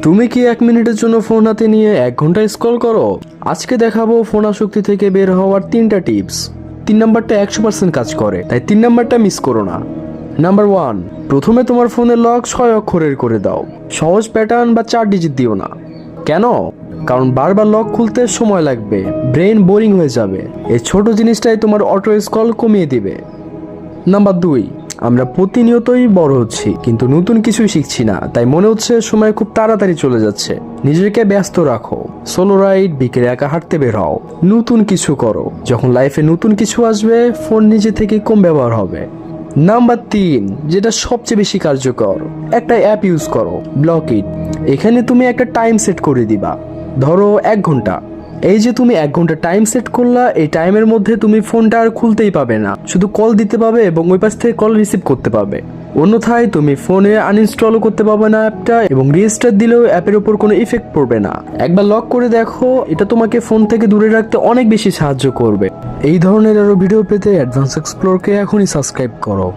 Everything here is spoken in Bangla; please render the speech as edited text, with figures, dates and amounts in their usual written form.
তুমি কি 1 মিনিটের জন্য ফোন হাতে নিয়ে 1 ঘন্টা স্ক্রল করো? আজকে দেখাবো ফোন আসক্তি থেকে বের হওয়ার 3টা টিপস। 3 নাম্বারটা 100% কাজ করে, তাই 3 নাম্বারটা মিস করো না। নাম্বার 1, প্রথমে তোমার ফোনের লক 6 অক্ষরের করে দাও। সহজ প্যাটার্ন বা 4 ডিজিট দিও না। কেন? কারণ বারবার লক খুলতে সময় লাগবে, ব্রেন বোরিং হয়ে যাবে। এই ছোট জিনিসটাই তোমার অটো স্ক্রল কমিয়ে দিবে। নাম্বার 2, আমরা প্রতিনিয়তই বড় হচ্ছি কিন্তু নতুন কিছুই শিখছি না, তাই মনে হচ্ছে সময় খুব তাড়াতাড়ি চলে যাচ্ছে। নিজেকে ব্যস্ত রাখো, সোলো রাইড, বিকেলে একা হাঁটতে বের হও, নতুন কিছু করো। যখন লাইফে নতুন কিছু আসবে, ফোন নিজে থেকে কম ব্যবহার হবে। নাম্বার 3, যেটা সবচেয়ে বেশি কার্যকর, একটা অ্যাপ ইউজ করো, ব্লক ইট। এখানে তুমি একটা টাইম সেট করে দিবা, ধরো 1 ঘন্টা। এই যে তুমি 1 ঘন্টা টাইম সেট করলা, এই টাইমের মধ্যে তুমি ফোনটা আর খুলতেই পাবে না, শুধু কল দিতে পাবে এবং ওই পাশ থেকে কল রিসিভ করতে পাবে। অন্যথায় তুমি ফোনে আনইনস্টলও করতে পারবে না অ্যাপটা, এবং রিস্টার্ট দিলেও অ্যাপের উপর কোনো ইফেক্ট পড়বে না। একবার লক করে দেখো, এটা তোমাকে ফোন থেকে দূরে রাখতে অনেক বেশি সাহায্য করবে। এই ধরনের আরো ভিডিও পেতে অ্যাডভান্স এক্সপ্লোরকে এখনই সাবস্ক্রাইব করো।